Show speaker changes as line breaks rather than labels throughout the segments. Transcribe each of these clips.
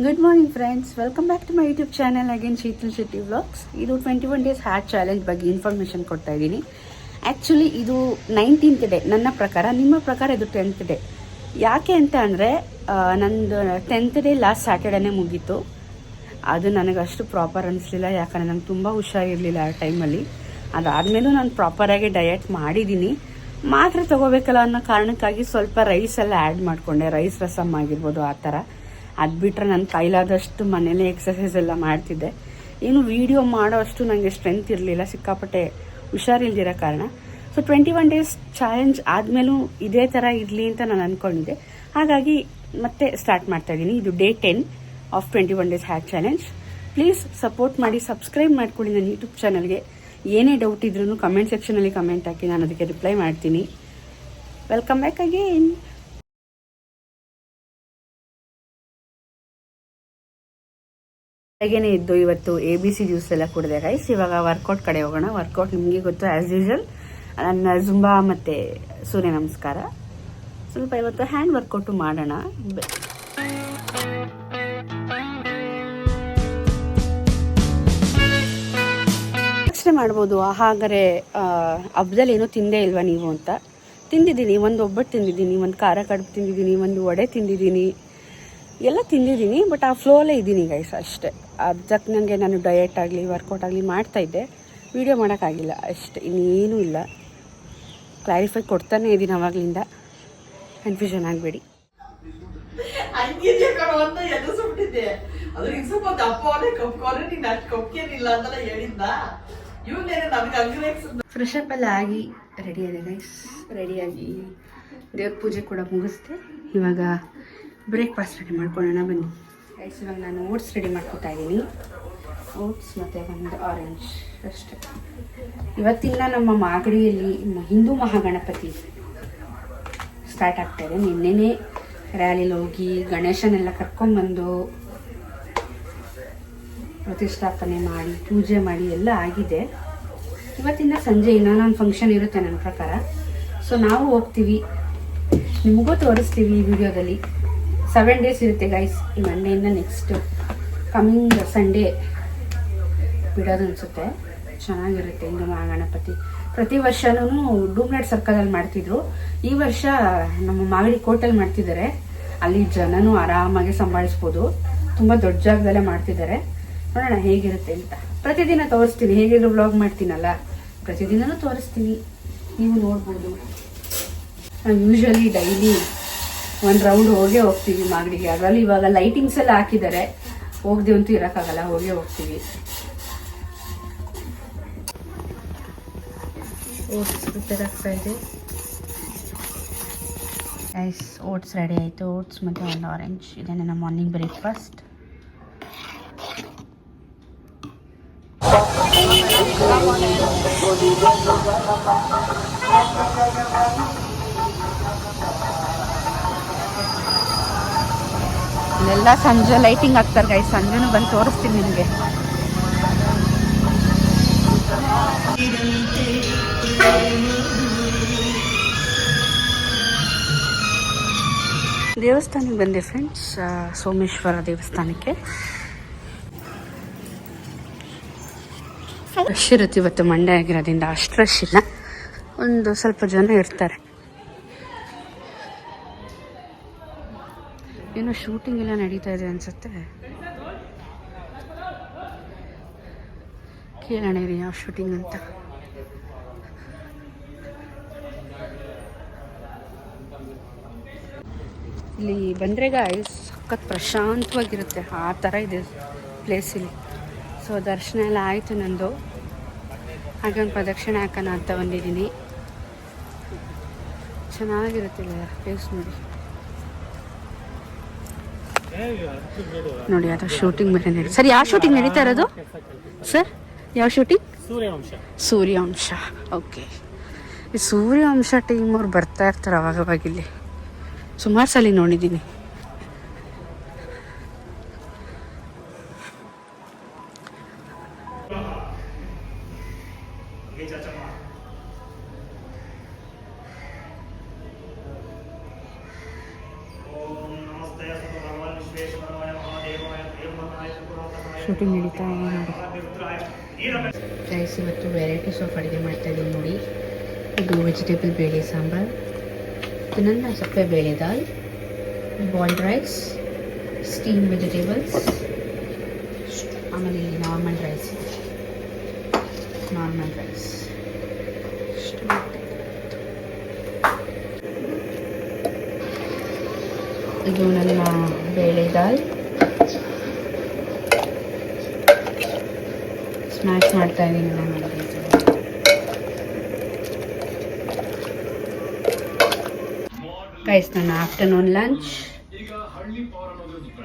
Good morning friends, welcome back to my YouTube channel again Sheetal Shetty vlogs. ಇದು 21 days hat challenge ಬಗ್ಗೆ information ಕೊಡ್ತಾ ಇದ್ದೀನಿ. Actually ಇದು 19th day ನನ್ನ ಪ್ರಕಾರ, ನಿಮ್ಮ ಪ್ರಕಾರ ಇದು 10th ಡೇ. ಯಾಕೆ ಅಂತ ಅಂದರೆ ನಂದು 10th ಡೇ ಲಾಸ್ಟ್ ಸ್ಯಾಟರ್ಡೇನೇ ಮುಗೀತು. ಅದು ನನಗೆ ಅಷ್ಟು ಪ್ರಾಪರ್ ಅನಿಸ್ಲಿಲ್ಲ, ಯಾಕಂದರೆ ನಂಗೆ ತುಂಬ ಹುಷಾರಿರಲಿಲ್ಲ ಆ ಟೈಮಲ್ಲಿ. ಅದಾದಮೇಲೂ ನಾನು ಪ್ರಾಪರಾಗಿ ಡಯಟ್ ಮಾಡಿದ್ದೀನಿ. ಮಾತ್ರೆ ತೊಗೋಬೇಕಲ್ಲ ಅನ್ನೋ ಕಾರಣಕ್ಕಾಗಿ ಸ್ವಲ್ಪ ರೈಸೆಲ್ಲ ಆ್ಯಡ್ ಮಾಡಿಕೊಂಡೆ, ರೈಸ್ ರಸಮ್ ಆಗಿರ್ಬೋದು ಆ ಥರ. ಅದು ಬಿಟ್ಟರೆ ನನ್ನ ಕೈಲಾದಷ್ಟು ಮನೇಲೇ ಎಕ್ಸಸೈಸ್ ಎಲ್ಲ ಮಾಡ್ತಿದ್ದೆ. ಏನು ವೀಡಿಯೋ ಮಾಡೋ ಅಷ್ಟು ನನಗೆ ಸ್ಟ್ರೆಂತ್ ಇರಲಿಲ್ಲ, ಸಿಕ್ಕಾಪಟ್ಟೆ ಹುಷಾರಿಲ್ದಿರೋ ಕಾರಣ. ಸೊ 21 ಡೇಸ್ ಚಾಲೆಂಜ್ ಆದಮೇಲೂ ಇದೇ ಥರ ಇರಲಿ ಅಂತ ನಾನು ಅಂದ್ಕೊಂಡಿದ್ದೆ. ಹಾಗಾಗಿ ಮತ್ತೆ ಸ್ಟಾರ್ಟ್ ಮಾಡ್ತಾ ಇದ್ದೀನಿ. ಇದು day 10 of 21 days hat challenge. Please support ಮಾಡಿ, ಸಬ್ಸ್ಕ್ರೈಬ್ ಮಾಡ್ಕೊಳ್ಳಿ ನನ್ನ ಯೂಟ್ಯೂಬ್ ಚಾನಲ್ಗೆ. ಏನೇ ಡೌಟ್ ಇದ್ರೂ ಕಮೆಂಟ್ ಸೆಕ್ಷನಲ್ಲಿ ಕಮೆಂಟ್ ಹಾಕಿ, ನಾನು ಅದಕ್ಕೆ ರಿಪ್ಲೈ ಮಾಡ್ತೀನಿ. Welcome back again. ಹಾಗೇನೆ ಇದ್ದು ಇವತ್ತು ABC ಜ್ಯೂಸ್ ಎಲ್ಲ ಕುಡಿದೆ ಗೈಸ್. ಇವಾಗ ವರ್ಕೌಟ್ ಕಡೆ ಹೋಗೋಣ. ವರ್ಕೌಟ್ ನಿಮಗೆ ಗೊತ್ತು, ಆ್ಯಸ್ ಯೂಶುವಲ್ ನನ್ನ ಜುಂಬಾ ಮತ್ತು ಸೂರ್ಯ ನಮಸ್ಕಾರ. ಸ್ವಲ್ಪ ಇವತ್ತು ಹ್ಯಾಂಡ್ ವರ್ಕೌಟು ಮಾಡೋಣ. ಯೋಚನೆ ಮಾಡ್ಬೋದು, ಹಾಗಾದರೆ ಹಬ್ಬದಲ್ಲಿ ಏನೋ ತಿಂದೇ ಇಲ್ವಾ ನೀವು ಅಂತ. ತಿಂದಿದ್ದೀನಿ, ಒಂದು ಒಬ್ಬಟ್ಟು ತಿಂದಿದ್ದೀನಿ, ಒಂದು ಖಾರ ಕಡುಬು ತಿಂದಿದ್ದೀನಿ, ಒಂದು ವಡೆ ತಿಂದಿದ್ದೀನಿ, ಎಲ್ಲ ತಿಂದಿದ್ದೀನಿ. ಬಟ್ ಆ ಫ್ಲೋಲೇ ಇದ್ದೀನಿ ಗೈಸ್, ಅಷ್ಟೇ. ಅದಕ್ಕೆ ನನಗೆ ನಾನು ಡಯಟ್ ಆಗಲಿ ವರ್ಕೌಟ್ ಆಗಲಿ ಮಾಡ್ತಾಯಿದ್ದೆ, ವೀಡಿಯೋ ಮಾಡೋಕ್ಕಾಗಿಲ್ಲ ಅಷ್ಟೇ, ಇನ್ನೇನೂ ಇಲ್ಲ. ಕ್ಲಾರಿಫೈ ಕೊಡ್ತಾನೆ ಇದ್ದೀನಿ ಅವಾಗಲಿಂದ, ಕನ್ಫ್ಯೂಷನ್ ಆಗಬೇಡಿ. ಫ್ರೆಶ್ ಅಪ್ ಎಲ್ಲ ಆಗಿ ರೆಡಿಯಾಗಿದೆ ಗೈಸ್. ರೆಡಿಯಾಗಿ ದೇವ್ರ ಪೂಜೆ ಕೂಡ ಮುಗಿಸ್ದೆ. ಇವಾಗ ಬ್ರೇಕ್ಫಾಸ್ಟ್ ರೆಡಿ ಮಾಡ್ಕೊಳ್ಳೋಣ ಬನ್ನಿ ಗೈಸ್. ಇವಾಗ ನಾನು ಓಟ್ಸ್ ರೆಡಿ ಮಾಡ್ಕೊತಾ ಇದ್ದೀನಿ. ಓಟ್ಸ್ ಮತ್ತು ಒಂದು ಆರೆಂಜ್ ಅಷ್ಟೇ. ಇವತ್ತಿನ ನಮ್ಮ ಮಾಗಡಿಯಲ್ಲಿ ಹಿಂದೂ ಮಹಾಗಣಪತಿ ಸ್ಟಾರ್ಟ್ ಆಗ್ತಾಯಿದೆ. ನಿನ್ನೆನೇ ರ್ಯಾಲಿಲಿ ಹೋಗಿ ಗಣೇಶನೆಲ್ಲ ಕರ್ಕೊಂಡ್ಬಂದು ಪ್ರತಿಷ್ಠಾಪನೆ ಮಾಡಿ ಪೂಜೆ ಮಾಡಿ ಎಲ್ಲ ಆಗಿದೆ. ಇವತ್ತಿಂದ ಸಂಜೆ ಇನ್ನೊಂದು ಫಂಕ್ಷನ್ ಇರುತ್ತೆ ನನ್ನ ಪ್ರಕಾರ. ಸೊ ನಾವು ಹೋಗ್ತೀವಿ, ನಿಮಗೂ ತೋರಿಸ್ತೀವಿ ಈ ವಿಡಿಯೋದಲ್ಲಿ. 7 ಡೇಸ್ ಇರುತ್ತೆ ಗೈಸ್. ಈ ಮಂಡೆಯಿಂದ ನೆಕ್ಸ್ಟ್ ಕಮಿಂಗ್ ಸಂಡೇ ಬಿಡೋದು ಅನಿಸುತ್ತೆ. ಚೆನ್ನಾಗಿರುತ್ತೆ ಹಿಂದೂ ಮಹಾಗಣಪತಿ. ಪ್ರತಿ ವರ್ಷನೂ ಡೂಮ್ನಾಡ್ ಸರ್ಕಲಲ್ಲಿ ಮಾಡ್ತಿದ್ರು. ಈ ವರ್ಷ ನಮ್ಮ ಮಾಗಡಿ ಕೋಟಲ್ಲಿ ಮಾಡ್ತಿದ್ದಾರೆ. ಅಲ್ಲಿ ಜನನೂ ಆರಾಮಾಗಿ ಸಂಭಾಳಿಸ್ಬೋದು. ತುಂಬ ದೊಡ್ಡ ಜಾಗದಲ್ಲೇ ಮಾಡ್ತಿದ್ದಾರೆ. ನೋಡೋಣ ಹೇಗಿರುತ್ತೆ ಅಂತ. ಪ್ರತಿದಿನ ತೋರಿಸ್ತೀನಿ, ಹೇಗಿದ್ರು ವ್ಲಾಗ್ ಮಾಡ್ತೀನಲ್ಲ, ಪ್ರತಿದಿನನೂ ತೋರಿಸ್ತೀನಿ, ನೀವು ನೋಡ್ಬೋದು. ನಾವು ಯೂಶ್ವಲಿ ಡೈಲಿ ಒಂದು ರೌಂಡ್ ಹೋಗೇ ಹೋಗ್ತೀವಿ ಮಾಗಡಿಗೆ. ಅದರಲ್ಲಿ ಇವಾಗ ಲೈಟಿಂಗ್ಸ್ ಎಲ್ಲ ಹಾಕಿದ್ದಾರೆ, ಹೋಗದೆ ಅಂತೂ ಇರೋಕ್ಕಾಗಲ್ಲ, ಹೋಗೇ ಹೋಗ್ತೀವಿ. ಓಟ್ಸ್ ಪ್ರಿಪೇರ್ ಆಗ್ತಾ ಇದೆ ಗೈಸ್. ಓಟ್ಸ್ ರೆಡಿ ಆಯಿತು. ಓಟ್ಸ್ ಮತ್ತು ಒಂದು ಆರೆಂಜ್, ಇದೆ ನನ್ನ ಮಾರ್ನಿಂಗ್ ಬ್ರೇಕ್ಫಾಸ್ಟ್. ಇಲ್ಲೆಲ್ಲ ಸಂಜೆ ಲೈಟಿಂಗ್ ಹಾಕ್ತಾರೆ ಗೈಸ್. ಸಂಜೆನೂ ಬಂದು ತೋರಿಸ್ತೀನಿ ನಿಮಗೆ. ದೇವಸ್ಥಾನಕ್ಕೆ ಬಂದೆ ಫ್ರೆಂಡ್ಸ್, ಸೋಮೇಶ್ವರ ದೇವಸ್ಥಾನಕ್ಕೆ. ರಶ್ ಇರುತ್ತೆ ಇವತ್ತು, ಮಂಡೆ ಆಗಿರೋದ್ರಿಂದ ಅಷ್ಟು ರಶ್ ಇಲ್ಲ, ಒಂದು ಸ್ವಲ್ಪ ಜನ ಇರ್ತಾರೆ. ಏನೋ ಶೂಟಿಂಗ್ ಎಲ್ಲ ನಡೀತಾ ಇದೆ ಅನ್ಸುತ್ತೆ. ಕೇಳೋಣ ರೀ ಯಾವ ಶೂಟಿಂಗ್ ಅಂತ. ಇಲ್ಲಿ ಬಂದರೆ ಗಾಯ್ಸ್ ಸಖತ್ ಪ್ರಶಾಂತವಾಗಿರುತ್ತೆ, ಆ ಥರ ಇದೆ ಪ್ಲೇಸ್ ಇಲ್ಲಿ. ಸೊ ದರ್ಶನ ಎಲ್ಲ ಆಯಿತು ನಂದು. ಹಾಗೆ ಒಂದು ಪ್ರದಕ್ಷಿಣೆ ಹಾಕೋಣ ಅಂತ ಬಂದಿದ್ದೀನಿ. ಚೆನ್ನಾಗಿರುತ್ತೆ ಇಲ್ಲ ಪ್ಲೇಸ್ ನೋಡಿ. ನೋಡಿ ಅದು ಶೂಟಿಂಗ್ ಬೇರೆ ನಡೀತಾ. ಸರ್ ಯಾವ ಶೂಟಿಂಗ್ ನಡೀತಾ ಇರೋದು ಸರ್? ಯಾವ ಶೂಟಿಂಗ್? ಸೂರ್ಯವಂಶ. ಓಕೆ, ಈ ಸೂರ್ಯವಂಶ ಟೀಮ್ ಅವ್ರು ಬರ್ತಾ ಇರ್ತಾರೆ ಅವಾಗವಾಗ. ಇಲ್ಲಿ ಸುಮಾರು ಸಲ ನೋಡಿದ್ದೀನಿ.
ओम नमस्ते भगवान विश्वेश्वराय महादेवाय
ಶೂಟಿಂಗ್ ನಡೀತಾ ಇದೆ ನೋಡಿ ಗೈಸ್. ಇವತ್ತು ವೆರೈಟೀಸ್ ಆಫ್ ಅಡುಗೆ ಮಾಡ್ತಾಯಿದ್ದೀನಿ ನೋಡಿ. ಇದು ವೆಜಿಟೇಬಲ್ ಬೇಳೆ ಸಾಂಬಾರ್, ಇದು ನನ್ನ ಸಪ್ಪೆ ಬೇಳೆ ದಾಲ್, ಬಾಯ್ಲ್ಡ್ ರೈಸ್, ಸ್ಟೀಮ್ ವೆಜಿಟೇಬಲ್ಸ್, ಆಮೇಲೆ ಇಲ್ಲಿ ನಾರ್ಮಲ್ ರೈಸ್ ಇದು ನನ್ನ ಬೇಳೆ ದಾಲ್ ಸ್ಮ್ಯಾಶ್ ಮಾಡ್ತಾ ಇದ್ದೀನಿ ನಾನು. ಗೈಸ್ ನನ್ನ ಆಫ್ಟರ್ನೂನ್ ಲಂಚ್,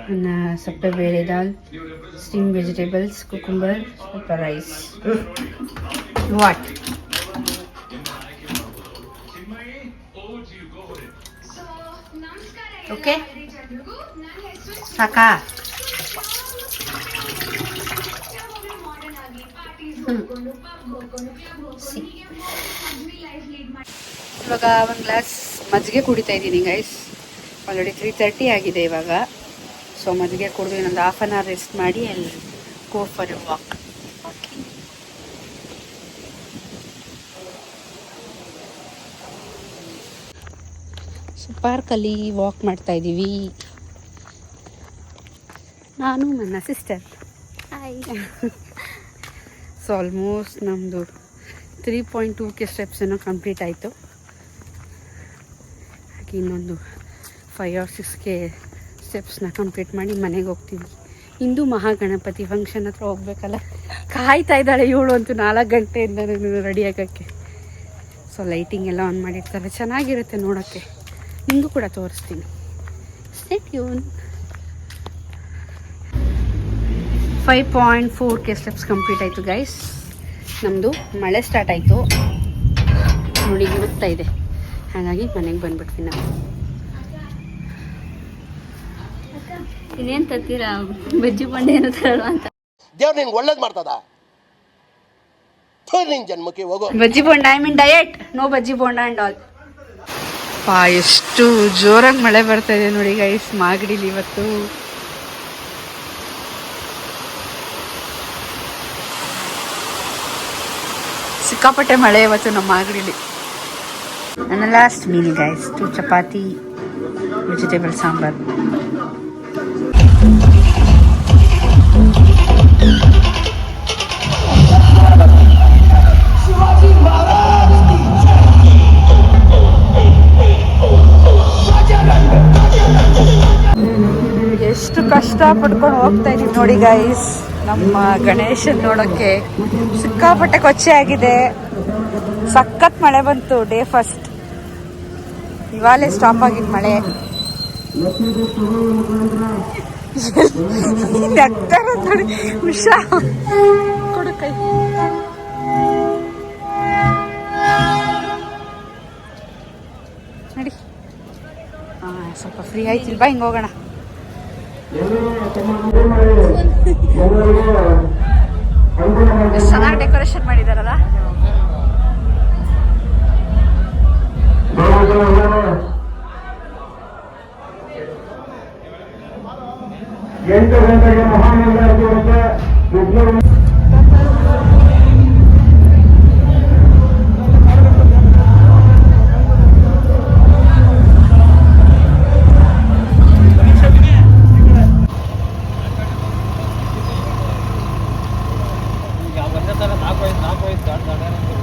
ನನ್ನ ಸಪ್ಪೆ ಬೇಳೆ ದಾಲ್, ಸ್ಟೀಮ್ ವೆಜಿಟೇಬಲ್ಸ್, ಕುಕುಂಬರ್, ಸ್ವಲ್ಪ ರೈಸ್. ವಾಟ್ ಓಕೆ ಸಾಕಾ? ಇವಾಗ ಒಂದು ಗ್ಲಾಸ್ ಮಜ್ಜಿಗೆ ಕುಡಿತಾ ಇದ್ದೀನಿ ಗೈಸ್. ಆಲ್ರೆಡಿ 3:30 ಆಗಿದೆ ಇವಾಗ. ಸೊ ಮಜ್ಜಿಗೆ ಕುಡಿದು ಇನ್ನೊಂದು ಹಾಫ್ ಆನ್ ಅವರ್ ರೆಸ್ಟ್ ಮಾಡಿ ಅಲ್ಲಿ go for A walk. So ಪಾರ್ಕಲ್ಲಿ ವಾಕ್ ಮಾಡ್ತಾ ಇದ್ದೀವಿ ನಾನು ನನ್ನ ಸಿಸ್ಟರ್. ಹಾಯ್. ಸೊ ಆಲ್ಮೋಸ್ಟ್ ನಮ್ಮದು 3.2K ಸ್ಟೆಪ್ಸನ್ನು ಕಂಪ್ಲೀಟ್ ಆಯಿತು. ಹಾಗೆ ಇನ್ನೊಂದು 5 or 6K ಸ್ಟೆಪ್ಸ್ನ ಕಂಪ್ಲೀಟ್ ಮಾಡಿ ಮನೆಗೆ ಹೋಗ್ತೀವಿ. ಇಂದು ಮಹಾಗಣಪತಿ ಫಂಕ್ಷನ್ ಹತ್ರ ಹೋಗ್ಬೇಕಲ್ಲ, ಕಾಯ್ತಾ ಇದ್ದಾಳೆ ಇವಳು ಅಂತೂ 4 ಗಂಟೆಯಿಂದ ರೆಡಿ ಆಗೋಕ್ಕೆ. ಸೊ ಲೈಟಿಂಗ್ ಎಲ್ಲ ಆನ್ ಮಾಡಿರ್ತಾರೆ, ಚೆನ್ನಾಗಿರುತ್ತೆ ನೋಡೋಕ್ಕೆ. ನಿಮಗೂ ಕೂಡ ತೋರಿಸ್ತೀನಿ. Stay tune. 5.4K steps complete ಆಯಿತು ಗೈಸ್. ನಮ್ಮದು ಮಳೆ ಸ್ಟಾರ್ಟ್ ಆಯಿತು ನೋಡಿ, ಹುಡುಕ್ತಾ ಇದೆ. ಹಾಗಾಗಿ ಮನೆಗೆ ಬಂದ್ಬಿಟ್ವಿ ನಾವು. ಇನ್ನೇನು ತತ್ತೀರಾ ಬಜ್ಜಿ ಬಂಡೆ ಏನೋ ತರಲ್ವ ಅಂತ.
ದೇವ್ರು ನಿನ್ಗೆ ಒಳ್ಳೇದು ಮಾಡ್ತದ. ನಿನ್ ಜನ್ಮಕ್ಕೆ ಹೋಗೋ
bajji bonda, I mean diet, no bajji bonda and all. ಎಷ್ಟು ಜೋರಾಗಿ ಮಳೆ ಬರ್ತಾ ಇದೆ ನೋಡಿ ಗೈಸ್ ಮಾಗಡಿಲಿ ಇವತ್ತು. ಸಿಕ್ಕಾಪಟ್ಟೆ ಮಳೆ ಇವತ್ತು ನಮ್ಮ ಮಾಗಡಿಲಿ. ನನ್ನ last meal guys, 2 chapati, vegetable sambar. ಎಷ್ಟು ಕಷ್ಟ ಪಡ್ಕೊಂಡು ಹೋಗ್ತಾ ಇದೀವಿ ನೋಡಿ ಗೈಸ್ ನಮ್ಮ ಗಣೇಶನ್ ನೋಡೋಕ್ಕೆ. ಸಿಕ್ಕಾಪಟ್ಟೆ ಕೊಚ್ಚೆ ಆಗಿದೆ, ಸಖತ್ ಮಳೆ ಬಂತು ಡೇ ಫಸ್ಟ್. ಇವಾಗಲೇ ಸ್ಟಾಪ್ ಆಗಿದ್ದು ಮಳೆ. ನೋಡಿ ಉಷಾ ಕೊಡು ಕೈ. ನೋಡಿ ಸ್ವಲ್ಪ ಫ್ರೀ ಆಯ್ತಿಲ್ ಬಾ, ಹಿಂಗೆ ಹೋಗೋಣ. ಚೆನ್ನಾಗಿ ಡೆಕೋರೇಷನ್ ಮಾಡಿದಾರಲ್ಲ.
ಎಂಟು ಗಂಟೆಗೆ ಮಹಾಮಂಗಳಾರತಿ ಇರುತ್ತೆ. ನಾಲ್ಕು